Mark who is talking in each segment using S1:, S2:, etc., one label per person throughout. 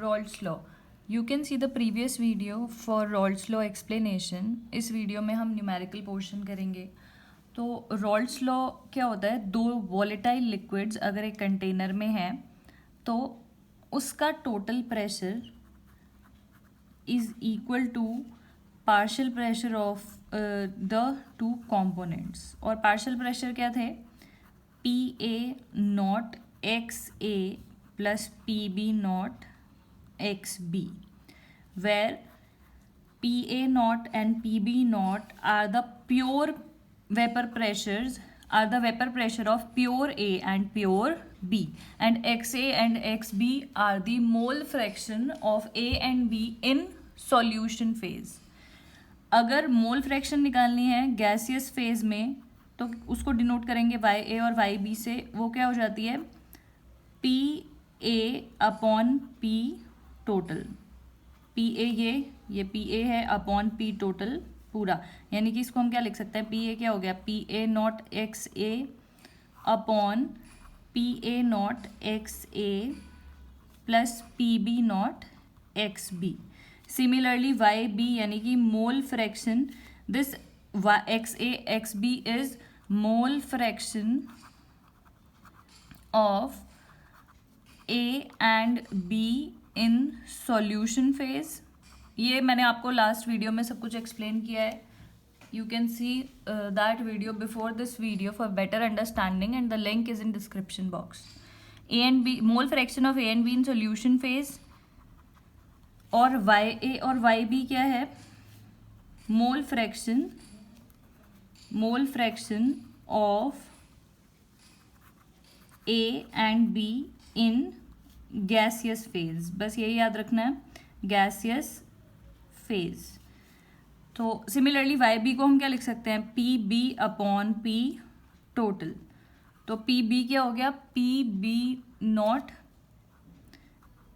S1: Raoult's law. You can see the previous video for Raoult's law explanation. इस video में हम numerical portion करेंगे. तो Raoult's law क्या होता है, दो वॉलेटाइल लिक्विड्स अगर एक कंटेनर में है तो उसका total pressure is equal to partial pressure of the two components. और पार्शियल प्रेशर क्या थे, P A not X A plus P B not X B, where PA naught and PB naught are the vapor pressure of pure A and pure B, and XA and XB are the mole fraction of A and B in solution phase. अगर mole fraction निकालनी है gaseous phase में तो उसको denote करेंगे YA और YB से. वो क्या हो जाती है, PA upon P total. P A ये पी ए है अपॉन पी टोटल पूरा, यानी कि इसको हम क्या लिख सकते हैं, पी ए क्या हो गया, P A not X A upon P A not X A plus P B not X B. Similarly Y B यानी कि mole fraction, this X A X B is mole fraction of A and B in solution phase. ये मैंने आपको last video में सब कुछ explain किया है. You can see that video before this video for better understanding and the link is in description box. A and B, mole fraction of A and B in solution phase. और Y A और Y B क्या है, mole fraction of A and B in gaseous phase. बस यही याद रखना है, gaseous phase. तो सिमिलरली वाई बी को हम क्या लिख सकते हैं, P B upon P total. तो पी बी क्या हो गया, P B not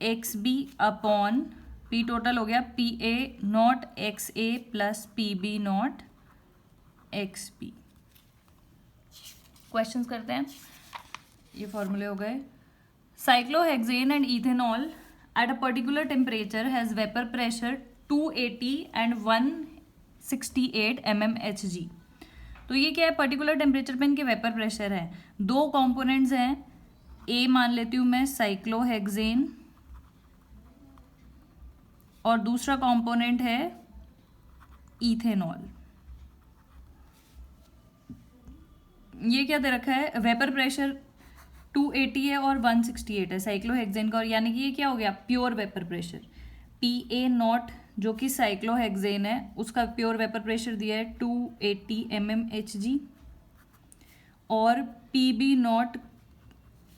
S1: X B upon P total हो गया P A not X A plus P B not X B. Questions करते हैं. ये फॉर्मूले हो गए. Cyclohexane and ethanol at a particular temperature has vapor pressure 280 and 168 mmHg. तो ये क्या है, पर्टिकुलर टेम्परेचर पे इनके वेपर प्रेशर है. दो कंपोनेंट्स हैं, ए मान लेती हूँ मैं साइक्लोहेक्सेन और दूसरा कंपोनेंट है इथेनॉल. ये क्या दे रखा है, वेपर प्रेशर 280 है और 168 है साइक्लोहेक्सेन का, और यानी कि ये क्या हो गया, pure vapour pressure. P A not जो कि साइक्लोहेक्सेन है उसका प्योर वेपर प्रेशर दिया है 280 mmHg, और पी बी नॉट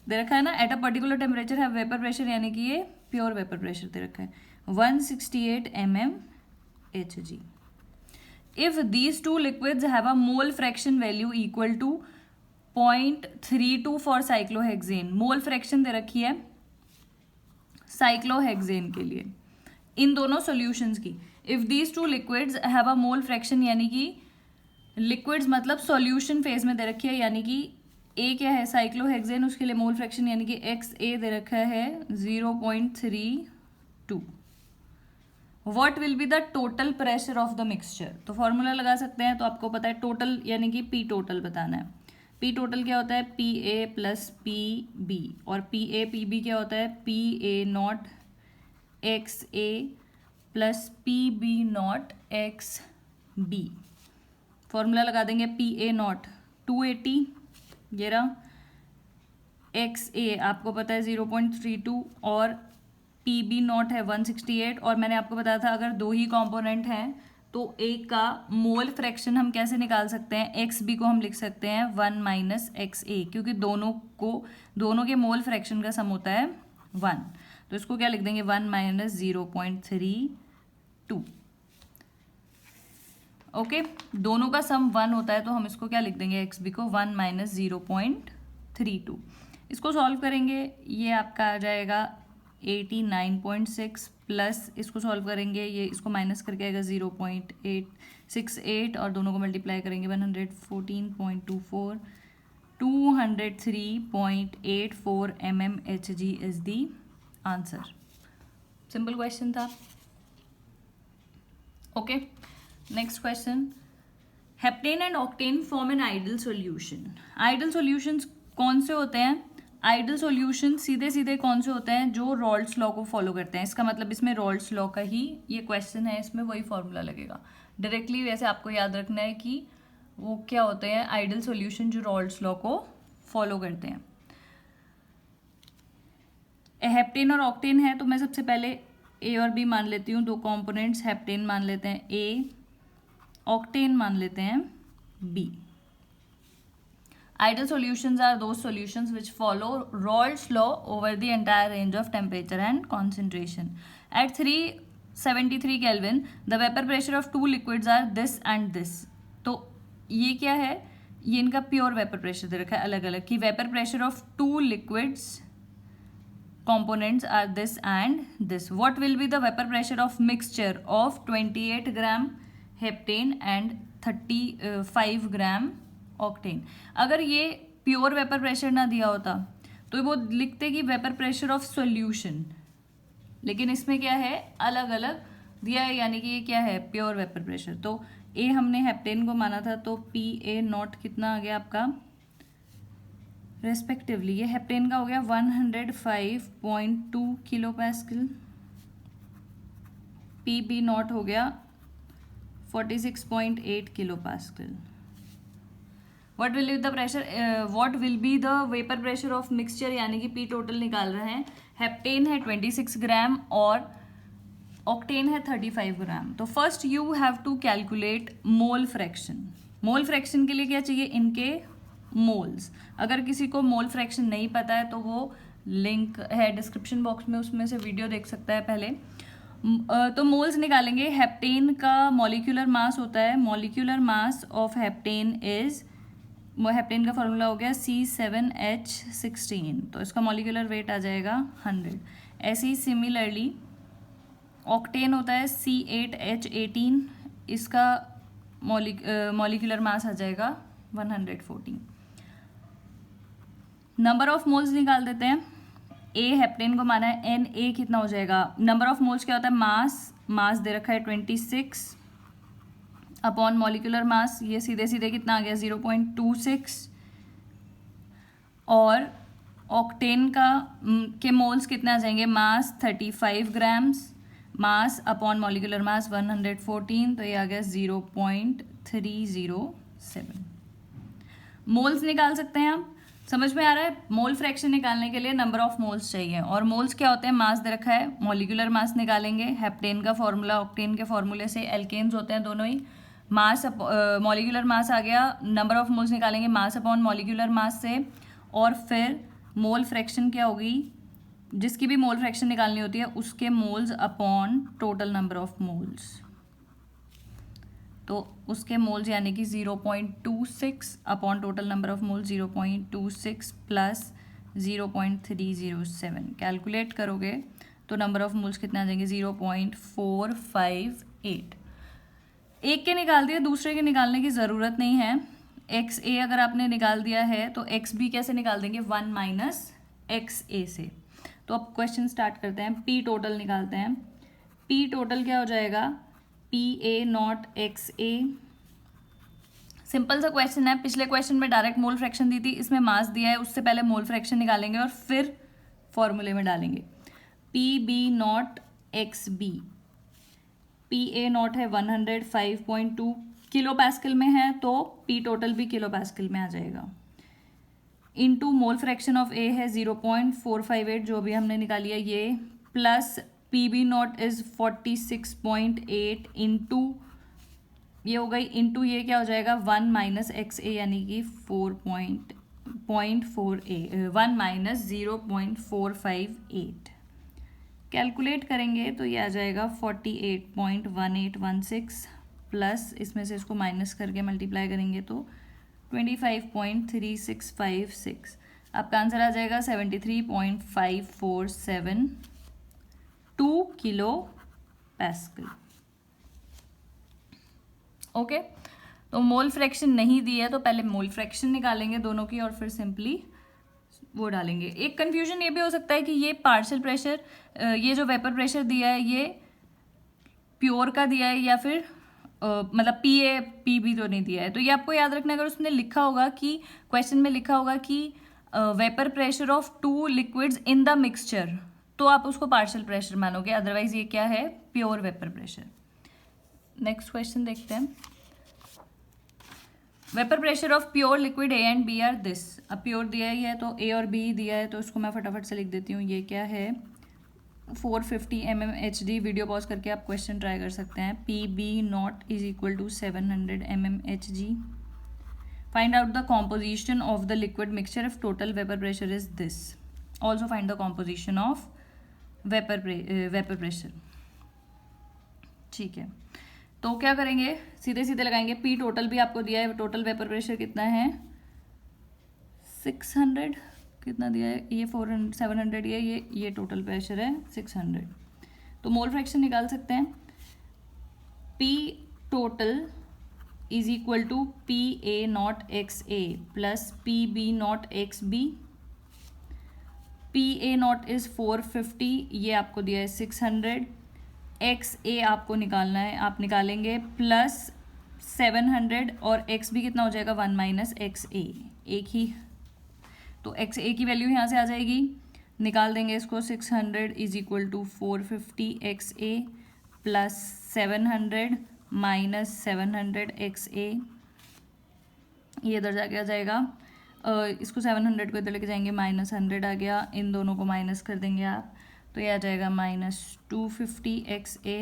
S1: दे रखा है ना, एट अ पर्टिकुलर टेम्परेचर है वेपर प्रेशर, यानी कि ये प्योर वेपर प्रेशर दे रखा है 168 mmHg. If these two liquids have a mole fraction value equal to 0.32 for cyclohexane. Mole fraction दे रखी है साइक्लोहेक्सेन के लिए इन दोनों सॉल्यूशंस की. If these two liquids have a mole fraction, यानी कि लिक्विड्स मतलब सॉल्यूशन फेज में दे रखी है, यानी कि ए क्या है साइक्लोहेक्सेन, उसके लिए मोल फ्रैक्शन यानी कि एक्स ए दे रखा है 0.32. What will be the total pressure of the mixture. तो फॉर्मूला लगा सकते हैं. तो आपको पता है टोटल यानी कि पी टोटल बताना है. पी टोटल क्या होता है, P A plus P B, और पी ए पी बी क्या होता है, P A not X A plus P B not X B. Formula लगा देंगे, पी ए नॉट 280 ये रहा, एक्स ए आपको पता है 0.32 और पी बी नॉट है 168. और मैंने आपको बताया था अगर दो ही कंपोनेंट हैं तो एक का मोल फ्रैक्शन हम कैसे निकाल सकते हैं, एक्स बी को हम लिख सकते हैं 1 माइनस एक्स ए, क्योंकि दोनों के मोल फ्रैक्शन का सम होता है 1. तो इसको क्या लिख देंगे, 1 माइनस 0.32. ओके, दोनों का सम 1 होता है तो हम इसको क्या लिख देंगे, एक्स बी को 1 माइनस 0.32. इसको सॉल्व करेंगे, ये आपका आ जाएगा 89.6 प्लस इसको सॉल्व करेंगे, ये इसको माइनस करके आएगा 0.868 और दोनों को मल्टीप्लाई करेंगे 114.24, 203.84 mmHg is the answer. Simple question था. Okay, next question. Heptane and octane form an ideal solution. Ideal solutions कौन से होते हैं? आइडल सॉल्यूशन सीधे सीधे कौन से होते हैं? जो रॉल्ड्स लॉ को फॉलो करते हैं. इसका मतलब इसमें रॉल्ड्स लॉ का ही ये क्वेश्चन है, इसमें वही फॉर्मूला लगेगा डायरेक्टली. वैसे आपको याद रखना है कि वो क्या होते हैं आइडल सॉल्यूशन जो रॉल्ड्स लॉ को फॉलो करते हैं. हेप्टेन और ऑक्टेन है तो मैं सबसे पहले ए और बी मान लेती हूँ. दो कंपोनेंट्स, हेप्टेन मान लेते हैं ए, ऑक्टेन मान लेते हैं B. Ideal solutions are those solutions which follow Raoult's law over the entire range of temperature and concentration. At 373 Kelvin, the vapor pressure of two liquids are this and this. तो ये क्या है? ये इनका pure vapour pressure दे रखा है अलग अलग कि vapour pressure of two liquids components are this and this. What will be the vapor pressure of mixture of 28 gram heptane and 35 gram octane? अगर ये प्योर वेपर प्रेशर ना दिया होता तो वो लिखते कि वेपर प्रेशर ऑफ सॉल्यूशन, लेकिन इसमें क्या है अलग अलग दिया है, यानी कि ये क्या है प्योर वेपर प्रेशर. तो ए हमने हेप्टेन को माना था तो पी ए नॉट कितना आ गया आपका रेस्पेक्टिवली. ये हेप्टेन का हो गया 105.2 kilo pascal, P B not हो गया 46.8 kilo pascal. What will be the pressure, what will be the vapour pressure of mixture, यानी कि पी टोटल निकाल रहे हैं. हेप्टेन है 26 ग्राम और ऑक्टेन है 35 ग्राम. तो first you have to calculate mole fraction. Mole fraction के लिए क्या चाहिए? इनके मोल्स. अगर किसी को मोल फ्रैक्शन नहीं पता है तो वो लिंक है डिस्क्रिप्शन बॉक्स में, उसमें से वीडियो देख सकता है पहले. तो मोल्स निकालेंगे. हेप्टेन का मॉलिक्यूलर मास होता है, molecular mass of heptane is, heptane का फॉर्मूला हो गया C7H16, तो इसका मॉलिक्यूलर वेट आ जाएगा 100. ऐसे ही सिमिलरली ऑक्टेन होता है C8H18, इसका मॉलिक्यूलर मास आ जाएगा 114. नंबर ऑफ मोल्स निकाल देते हैं. ए हेप्टेन को माना है, एन ए कितना हो जाएगा? नंबर ऑफ मोल्स क्या होता है? मास दे रखा है 26 अपॉन मॉलिक्यूलर मास, ये सीधे सीधे कितना आ गया 0.26. और ऑक्टेन के मोल्स कितना आ जाएंगे? मास 35 grams, mass upon molecular mass 114, तो ये आ गया 0.307. मोल्स निकाल सकते हैं आप. समझ में आ रहा है? मोल फ्रैक्शन निकालने के लिए नंबर ऑफ मोल्स चाहिए. और मोल्स क्या होते हैं? मास दे रखा है, मॉलिक्यूलर मास निकालेंगे. हेप्टेन का फॉर्मूला ऑक्टेन के फॉर्मूले से, एल्केन्स होते हैं दोनों ही. मास मॉलिक्यूलर मास आ गया, नंबर ऑफ मोल्स निकालेंगे मास अपॉन मॉलिक्यूलर मास से. और फिर मोल फ्रैक्शन क्या होगी? जिसकी भी मोल फ्रैक्शन निकालनी होती है उसके moles upon total number of moles. तो उसके मोल्स यानी कि 0.26 upon total number of moles 0.26 plus 0.307. Calculate करोगे तो नंबर ऑफ मोल्स कितना आ जाएंगे? 0.458. एक के निकाल दिया, दूसरे के निकालने की ज़रूरत नहीं है. एक्स ए अगर आपने निकाल दिया है तो एक्स बी कैसे निकाल देंगे? 1 माइनस एक्स ए से. तो अब क्वेश्चन स्टार्ट करते हैं. पी टोटल निकालते हैं. पी टोटल क्या हो जाएगा? P A not X A. Simple सा क्वेश्चन है. पिछले क्वेश्चन में डायरेक्ट मोल फ्रैक्शन दी थी, इसमें मास दिया है, उससे पहले मोल फ्रैक्शन निकालेंगे और फिर फॉर्मूले में डालेंगे. P B not X B. P A not है 105.2 किलो पैस्कल में है, तो पी टोटल भी किलो पैस्कल में आ जाएगा. Into mole fraction of A है 0.458 जो भी हमने निकाली है ये, plus P B not is 46.8 into ये हो गई, इंटू ये क्या हो जाएगा 1 माइनस एक्स ए यानी कि 1 माइनस 0.458. कैलकुलेट करेंगे तो ये आ जाएगा 48.1816 प्लस इसमें से इसको माइनस करके मल्टीप्लाई करेंगे तो 25.3656. आपका आंसर आ जाएगा 73.5472 किलो पैस्कल. ओके, तो मोल फ्रैक्शन नहीं दी है तो पहले मोल फ्रैक्शन निकालेंगे दोनों की और फिर सिंपली वो डालेंगे। एक कंफ्यूजन ये भी हो सकता है कि ये पार्शियल प्रेशर, ये जो वेपर प्रेशर दिया है ये प्योर का दिया है या फिर मतलब पी तो नहीं दिया है। तो ये आपको याद रखना, अगर उसने लिखा होगा कि क्वेश्चन में लिखा होगा कि vapour pressure of 2 liquids in the mixture, तो आप उसको पार्शियल प्रेशर मानोगे, अदरवाइज ये क्या है, pure vapour pressure. Next question देखते हैं। Vapour pressure of pure liquid A and B are this. अब प्योर दिया ही है तो ए और बी दिया है, तो उसको मैं फटाफट से लिख देती हूँ। ये क्या है, 450 mmHg। वीडियो पॉज करके आप क्वेश्चन ट्राई कर सकते हैं। P B not is equal to 700 mmHg। Find out the composition of the liquid mixture if total vapour pressure is this. Also find the composition of vapour pressure. ठीक है, तो क्या करेंगे, सीधे सीधे लगाएंगे। पी टोटल भी आपको दिया है, टोटल वेपर प्रेशर कितना है 600, कितना दिया है ये 400 700, ये टोटल प्रेशर है 600। तो मोल फ्रैक्शन निकाल सकते हैं। P total is equal to P A not X A plus P B not X B. P A not is 450, ये आपको दिया है 600। एक्स ए आपको निकालना है, आप निकालेंगे प्लस 700, और एक्स भी कितना हो जाएगा 1 माइनस एक्स ए, एक ही। तो एक्स ए की वैल्यू यहाँ से आ जाएगी, निकाल देंगे इसको। 600 is equal to 450 x A plus 700 minus 700 x A, ये इधर जाके आ जाएगा। इसको 700 को इधर लेके जाएंगे, माइनस 100 आ गया, इन दोनों को माइनस कर देंगे आप, तो ये आ जाएगा माइनस 250 एक्स ए।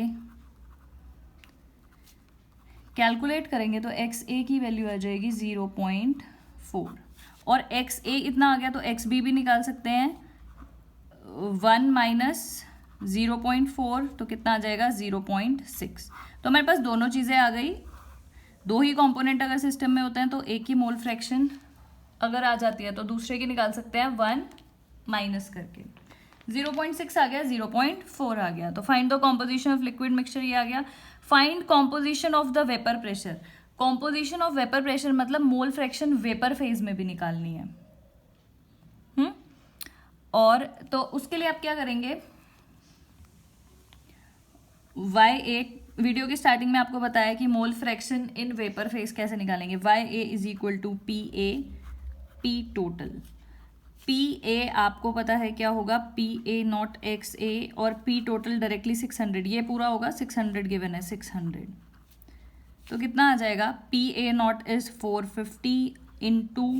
S1: कैलकुलेट करेंगे तो एक्स ए की वैल्यू आ जाएगी 0.4, और एक्स ए इतना आ गया तो एक्स बी भी निकाल सकते हैं। 1 माइनस 0.4 तो कितना आ जाएगा 0.6। तो हमारे पास दोनों चीज़ें आ गई। दो ही कंपोनेंट अगर सिस्टम में होते हैं तो एक ही मोल फ्रैक्शन अगर आ जाती है तो दूसरे की निकाल सकते हैं 1 माइनस करके। 0.6 आ गया, 0.4 आ गया। तो find the composition of liquid mixture, ये आ गया। Find composition of the vapour pressure. Composition of vapour pressure मतलब मोल फ्रैक्शन वेपर फेज में भी निकालनी है। और तो उसके लिए आप क्या करेंगे, YA वीडियो की स्टार्टिंग में आपको बताया कि mole fraction in vapour phase कैसे निकालेंगे। YA is equal to PA P total. PA आपको पता है क्या होगा, PA नॉट XA, और P टोटल डायरेक्टली 600, ये पूरा होगा 600 गिवन है 600, तो कितना आ जाएगा, PA not is 450 into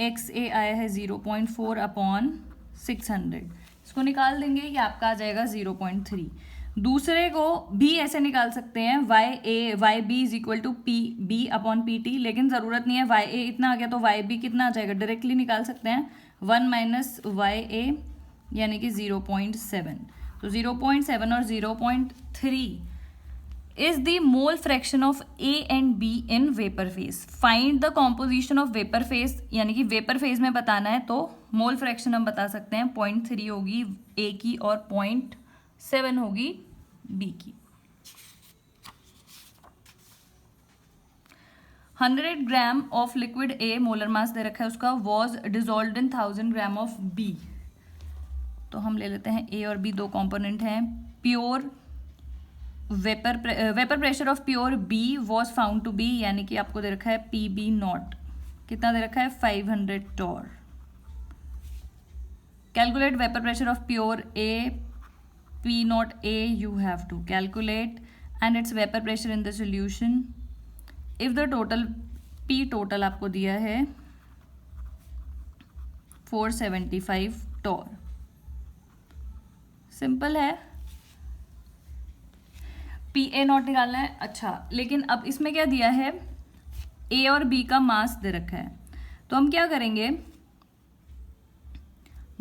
S1: XA आया है 0.4 अपॉन 600, इसको निकाल देंगे, ये आपका आ जाएगा 0.3। दूसरे को भी ऐसे निकाल सकते हैं, YB is equal to PB upon PT, लेकिन ज़रूरत नहीं है, YA इतना आ गया तो YB कितना आ जाएगा, डायरेक्टली निकाल सकते हैं 1 माइनस YA यानी कि 0.7। तो 0.7 और 0.3 is the mole fraction of A and B in vapour phase. Find the composition of vapour phase, यानी कि वेपर फेज में बताना है तो मोल फ्रैक्शन हम बता सकते हैं 0.3 होगी A की और 0.7 होगी B की। 100 gram of liquid A molar mass दे रखा है उसका, was dissolve in 1000 gram of B। तो हम ले लेते हैं A और B, दो कंपोनेंट हैं। Pure vapour pressure of pure B was found to be, यानी कि आपको दे रखा है PB नॉट, कितना दे रखा है 500 torr. Calculate vapour pressure of pure A P not A, you have to calculate and its vapor pressure in the solution if the total P total आपको दिया है 475 टॉर। सिंपल है, PA नॉट निकालना है। अच्छा, लेकिन अब इसमें क्या दिया है, A और B का मास दे रखा है, तो हम क्या करेंगे,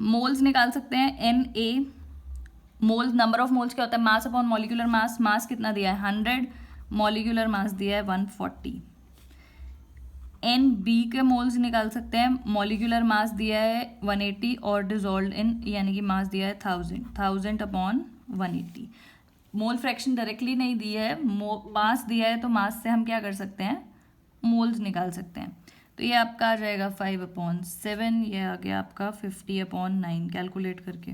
S1: मोल्स निकाल सकते हैं। Na moles, number of moles क्या होता है, मास अपॉन मॉलिक्यूलर मास। मास कितना दिया है 100, मॉलिक्यूलर मास दिया है 140। NB के मोल्स निकाल सकते हैं, मॉलिक्यूलर मास दिया है 180 और डिजोल्व इन यानी कि मास दिया है 1000 अपॉन 180। मोल फ्रैक्शन डायरेक्टली नहीं दी है, मास दिया है, तो मास से हम क्या कर सकते हैं, मोल्स निकाल सकते हैं। तो ये आपका आ जाएगा 5/7, ये आ गया आपका 50/9 कैलकुलेट करके,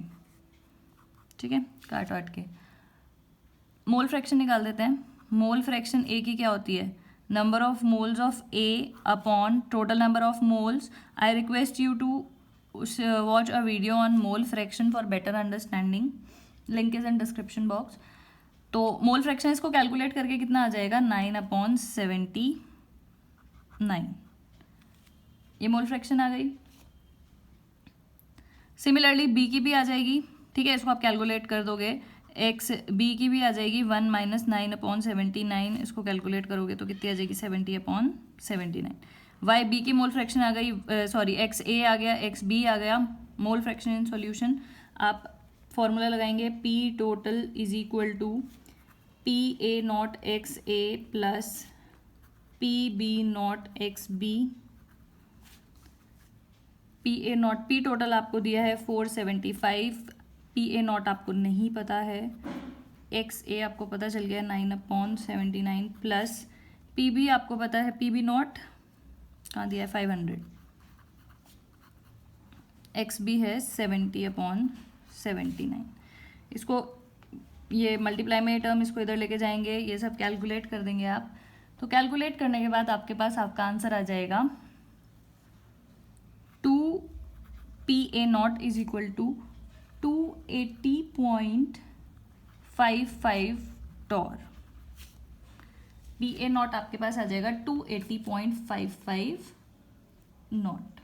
S1: ठीक है, काट वाट के। मोल फ्रैक्शन निकाल देते हैं। मोल फ्रैक्शन ए की क्या होती है, number of moles of A upon total number of moles. I request you to watch a video on mole fraction for better understanding, link is in description box. तो mole fraction इसको calculate करके कितना आ जाएगा, 9/79, ये mole fraction आ गई। Similarly B की भी आ जाएगी, ठीक है, इसको आप कैलकुलेट कर दोगे। एक्स बी की भी आ जाएगी 1 - 9/79, इसको कैलकुलेट करोगे तो कितनी आ जाएगी, 70/79। वाई बी की मोल फ्रैक्शन आ गई, सॉरी एक्स ए आ गया, एक्स बी आ गया। मोल फ्रैक्शन इन सॉल्यूशन आप फॉर्मूला लगाएंगे, P total is equal to P A not X A plus P B not X B. P A not, P total आपको दिया है 475, P A not आपको नहीं पता है, एक्स ए आपको पता चल गया 9/79 प्लस पी बी आपको पता है, पी बी नॉट कहाँ दिया है 500, एक्स बी है 70/79। इसको ये मल्टीप्लाई में टर्म इसको इधर लेके जाएंगे, ये सब कैलकुलेट कर देंगे आप। तो कैलकुलेट करने के बाद आपके पास आपका आंसर आ जाएगा 2PA0 is equal to 280.55 Tor. PA0 आपके पास आ जाएगा 280.55 naught.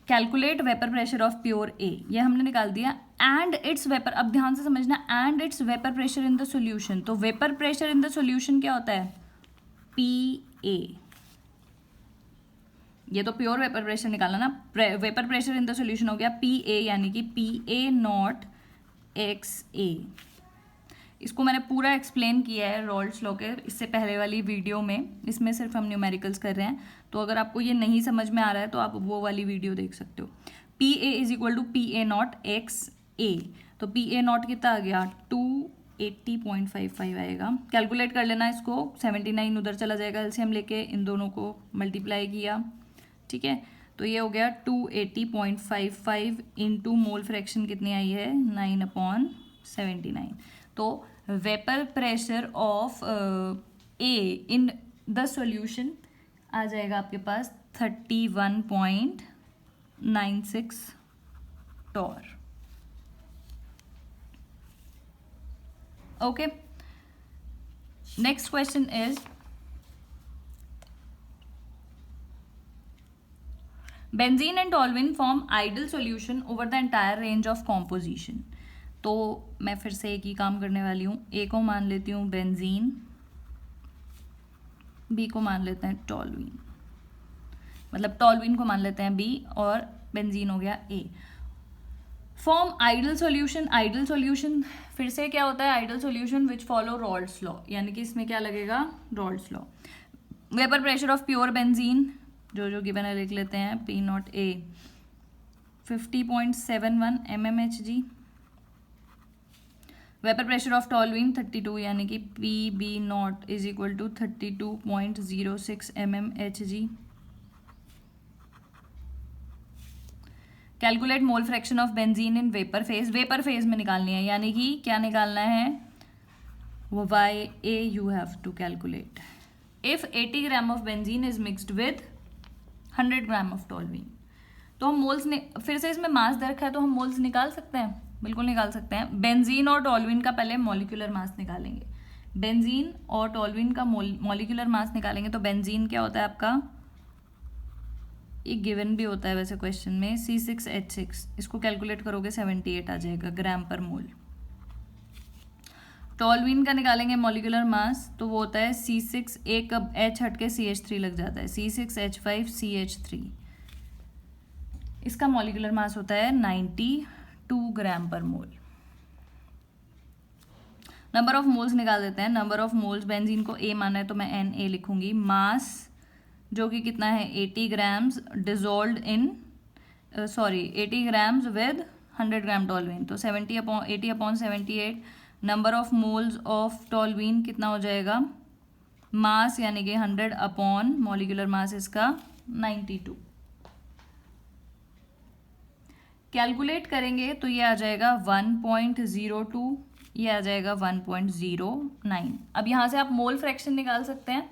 S1: Calculate vapour pressure of pure A, ये हमने निकाल दिया। एंड इट्स वेपर, अब ध्यान से समझना, and its vapour pressure in the solution. तो vapour pressure in the solution क्या होता है, PA। ये तो प्योर वेपर प्रेशर निकाला ना, vapour pressure in the solution हो गया PA, यानी कि PA0 XA। इसको मैंने पूरा एक्सप्लेन किया है रॉल्ड्स लॉ के इससे पहले वाली वीडियो में, इसमें सिर्फ हम न्यूमेरिकल्स कर रहे हैं। तो अगर आपको ये नहीं समझ में आ रहा है तो आप वो वाली वीडियो देख सकते हो। PA is equal to PA0 XA। तो PA0 कितना आ गया, 280.55 आएगा। कैलकुलेट कर लेना इसको, 79 उधर चला जाएगा, एलसीएम लेके इन दोनों को मल्टीप्लाई किया, ठीक है। तो ये हो गया 280.55 इंटू मोल फ्रैक्शन कितनी आई है, 9/79। तो vapour pressure of A in the solution आ जाएगा आपके पास 31.96 torr. Okay, next question is benzene and toluene form ideal solution over the entire range of composition. तो मैं फिर से एक ही काम करने वाली हूँ, ए को मान लेती हूँ बेंजीन, बी को मान लेते हैं टॉल्यूइन, मतलब टॉल्यूइन को मान लेते हैं बी और बेंजीन हो गया A. Form ideal solution, ideal solution फिर से क्या होता है, ideal solution which follow Raoult's law, यानी कि इसमें क्या लगेगा, Raoult's law. Vapour pressure of pure benzene जो गिवन है लिख लेते हैं, P0A 50.71 mmHg। Vapour pressure of toluene 32, यानी कि PB0 is equal to 32.06 mmHg। Calculate mole fraction of benzene in vapour phase, vapour phase में निकालनी है, यानी कि क्या निकालना है, YA you have to calculate। If 80 gram of benzene is mixed with 100 gram of toluene, तो हम मोल्स फिर से इसमें मास दे रखा है तो हम मोल्स निकाल सकते हैं, बिल्कुल निकाल सकते हैं। बेंजीन और टॉल्यूइन का पहले मॉलिक्यूलर मास निकालेंगे, बेंजीन और टॉल्यूइन का मॉलिक्यूलर मास निकालेंगे। तो बेंजीन क्या होता है आपका, ये गिवन भी होता है वैसे क्वेश्चन में, C6H6, इसको कैलकुलेट करोगे 78 आ जाएगा ग्राम पर मोल। टॉल्यूइन का निकालेंगे मॉलिक्यूलर मास, तो वो होता है C6, एक अब H हट के CH3 लग जाता है, C6H5CH3। इसका मॉलिक्यूलर मास होता है 92 ग्राम पर मोल। नंबर ऑफ मोल्स निकाल देते हैं। नंबर ऑफ मोल्स, बेंजीन को A माना है तो मैं Na लिखूंगी। मास जो कि कितना है 80 grams dissolve in 80 grams with 100 gram toluene, तो 80/78। Number of moles of toluene कितना हो जाएगा मास यानी कि 100 अपॉन मॉलिक्यूलर मास इसका 92। कैलकुलेट करेंगे तो ये आ जाएगा 1.02, ये आ जाएगा 1.09। अब यहाँ से आप मोल फ्रैक्शन निकाल सकते हैं।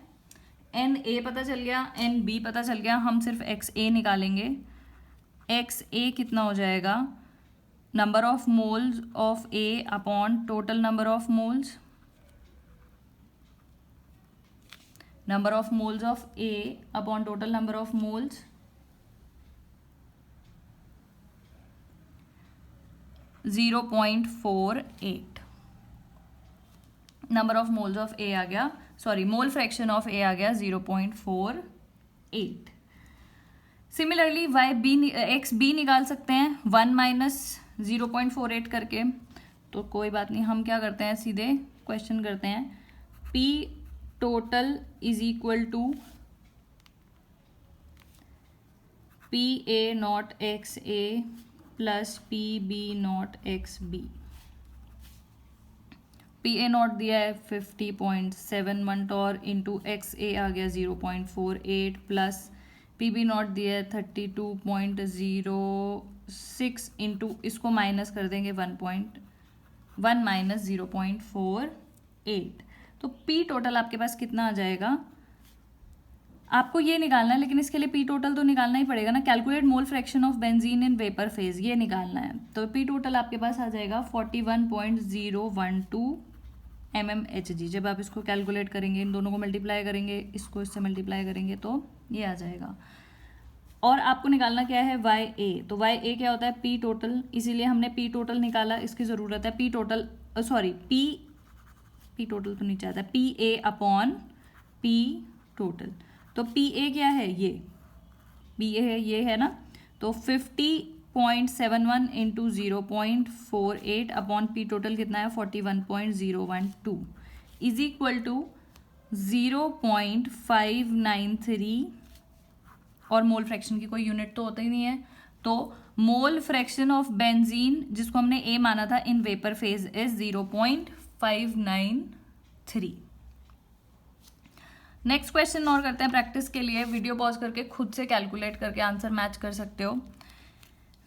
S1: एन ए पता चल गया, एन बी पता चल गया, हम सिर्फ एक्स ए निकालेंगे। एक्स ए कितना हो जाएगा, number of moles of A upon total number of moles, number of moles of A upon total number of moles, 0.48। Number of moles of A आ गया, sorry mole fraction of A आ गया 0.48। Similarly Y B x B निकाल सकते हैं 1 minus 0.48 करके। तो कोई बात नहीं, हम क्या करते हैं, सीधे क्वेश्चन करते हैं। P total is equal to P A not X A plus P B not X B. P A not दिया है 50.71 टॉर इंटू एक्स ए आ गया 0.48 प्लस पी बी नॉट दिया है 32.06 इंटू इसको माइनस कर देंगे 1.1 माइनस 0.48। तो पी टोटल आपके पास कितना आ जाएगा, आपको ये निकालना है, लेकिन इसके लिए पी टोटल तो निकालना ही पड़ेगा ना। Calculate mole fraction of benzene in vapour phase, ये निकालना है। तो पी टोटल आपके पास आ जाएगा 41.012 mmHg। जब आप इसको कैलकुलेट करेंगे, इन दोनों को मल्टीप्लाई करेंगे, इसको इससे मल्टीप्लाई करेंगे तो ये आ जाएगा। और आपको निकालना क्या है, वाई ए। तो वाई ए क्या होता है, पी टोटल, इसीलिए हमने पी टोटल निकाला। इसकी ज़रूरत है P total, sorry P total तो नीचे आता है, पी ए अपॉन पी टोटल। तो पी ए क्या है, ये पी ए है, ये है ना। तो 50.71 इंटू 0.48 अपॉन पी टोटल कितना है 41.012 इज इक्वल टू 0.593। और मोल फ्रैक्शन की कोई यूनिट तो होता ही नहीं है, तो मोल फ्रैक्शन ऑफ बेंजीन जिसको हमने ए माना था इन vapour phase is 0.593। Next question और करते हैं प्रैक्टिस के लिए। वीडियो पॉज करके खुद से कैलकुलेट करके आंसर मैच कर सकते हो।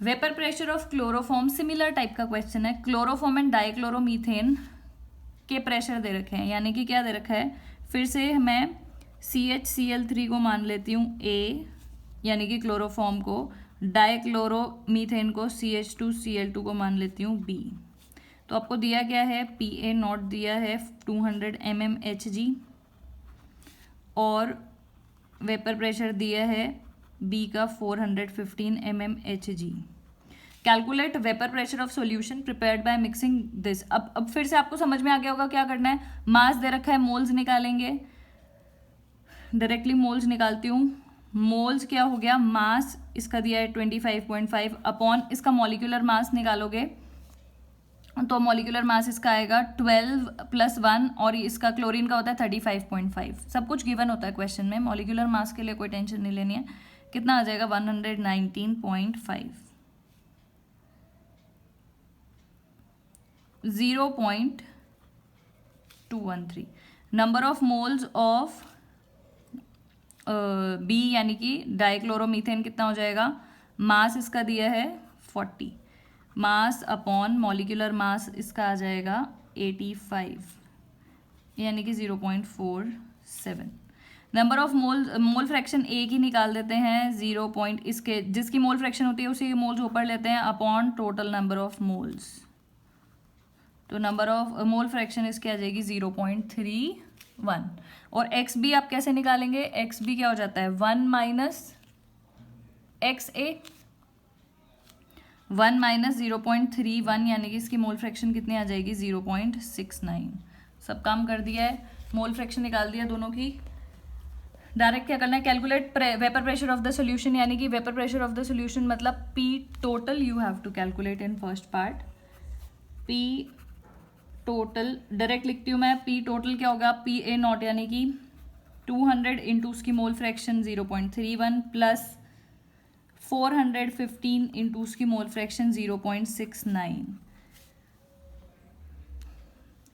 S1: Vapour pressure of chloroform, similar type का क्वेश्चन है। क्लोरोफॉर्म एंड डाइक्लोरोमीथेन के प्रेशर दे रखे हैं, यानी कि क्या दे रखा है, फिर से मैं CHCl3 को मान लेती हूँ A, यानी कि क्लोरोफॉर्म को, डाइक्लोरोमीथेन को CH2Cl2 को मान लेती हूँ B। तो आपको दिया क्या है, PA नॉट दिया है 200 mmHg और वेपर प्रेशर दिया है B का 415 mmHg। Calculate vapour pressure of solution prepared by mixing this. अब फिर से आपको समझ में आ गया होगा क्या करना है। मास दे रखा है, मोल्स निकालेंगे। डायरेक्टली मोल्स निकालती हूँ। मोल्स क्या हो गया, मास इसका दिया है 25.5 अपॉन इसका मॉलिक्यूलर मास निकालोगे तो मॉलिक्यूलर मास इसका आएगा 12 + 1 और इसका क्लोरीन का होता है 35.5। सब कुछ गिवन होता है क्वेश्चन में, मॉलिक्यूलर मास के लिए कोई टेंशन नहीं लेनी है। कितना आ जाएगा 119.5, 0.213। Number of moles of B यानी कि डाइक्लोरोमीथेन कितना हो जाएगा, मास इसका दिया है 40, मास अपॉन मॉलिक्यूलर मास इसका आ जाएगा 85 यानी कि 0.47। Number of mole fraction A की निकाल देते हैं 0. इसके जिसकी मोल फ्रैक्शन होती है उसी के मोल्स ऊपर लेते हैं upon total number of moles. तो नंबर ऑफ मोल फ्रैक्शन इसकी आ जाएगी 0.31। और एक्स बी आप कैसे निकालेंगे, एक्स बी क्या हो जाता है 1 माइनस एक्स ए, 1 माइनस 0.31 यानी कि इसकी मोल फ्रैक्शन कितनी आ जाएगी 0.69। सब काम कर दिया है, मोल फ्रैक्शन निकाल दिया दोनों की। डायरेक्ट क्या करना है, calculate vapour pressure of the solution, यानी कि vapour pressure of the solution मतलब P total you have to calculate in first part. P total direct लिखती हूँ मैं, पी टोटल क्या होगा, पी ए नॉट यानी कि 200 इंटू उसकी मोल फ्रैक्शन 0.31 प्लस 415 इंटू उसकी मोल फ्रैक्शन 0.69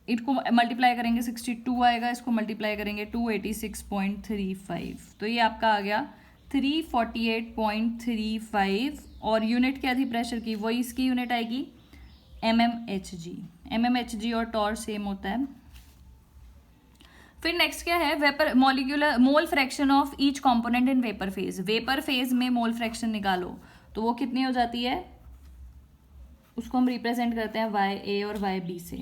S1: इसको मल्टीप्लाई करेंगे 62 आएगा, इसको मल्टीप्लाई करेंगे 286.35, तो ये आपका आ गया 348.35। और यूनिट क्या थी प्रेशर की, वही इसकी यूनिट आएगी mmHg। mmHg और टॉर सेम होता है। फिर नेक्स्ट क्या है, vapour molecular mole fraction of each component in vapour phase. Vapour phase में मोल फ्रैक्शन निकालो तो वो कितनी हो जाती है, उसको हम रिप्रेजेंट करते हैं YA और YB से।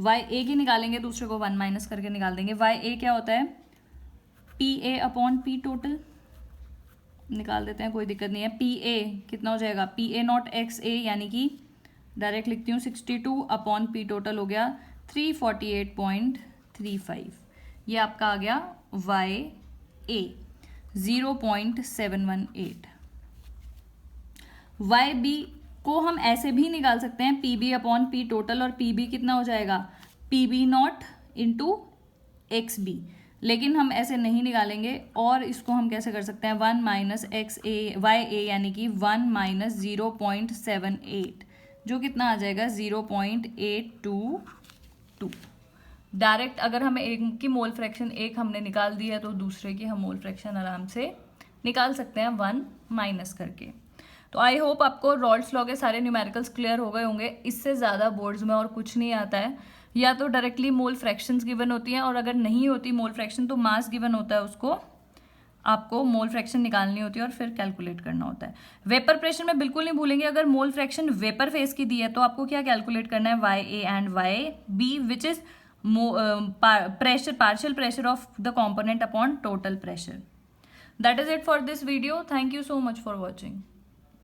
S1: YA की निकालेंगे, दूसरे को 1 माइनस करके निकाल देंगे। YA क्या होता है, PA अपॉन P टोटल, निकाल देते हैं, कोई दिक्कत नहीं है। PA कितना हो जाएगा, PA नॉट XA, यानी कि डायरेक्ट लिखती हूँ 62 अपॉन P टोटल हो गया 348.35। ये आपका आ गया YA 0.718। YB को हम ऐसे भी निकाल सकते हैं, PB अपॉन P टोटल, और PB कितना हो जाएगा, PB नॉट इंटू XB, लेकिन हम ऐसे नहीं निकालेंगे। और इसको हम कैसे कर सकते हैं, 1 माइनस YA यानी कि 1 माइनस 0.78, जो कितना आ जाएगा 0.822। डायरेक्ट अगर हमें एक की मोल फ्रैक्शन एक हमने निकाल दी है तो दूसरे की हम मोल फ्रैक्शन आराम से निकाल सकते हैं 1 माइनस करके। तो आई होप आपको रॉल्ड्स लॉ के सारे न्यूमेरिकल्स क्लियर हो गए होंगे। इससे ज़्यादा बोर्ड्स में और कुछ नहीं आता है, या तो डायरेक्टली मोल फ्रैक्शंस गिवन होती हैं, और अगर नहीं होती मोल फ्रैक्शन तो मास गिवन होता है, उसको आपको मोल फ्रैक्शन निकालनी होती है और फिर कैलकुलेट करना होता है। वेपर प्रेशर में बिल्कुल नहीं भूलेंगे, अगर मोल फ्रैक्शन वेपर फेज की दी है तो आपको क्या कैलकुलेट करना है, YA and YB which is pressure, partial pressure of the component upon total pressure. That is it for this video. Thank you so much for watching.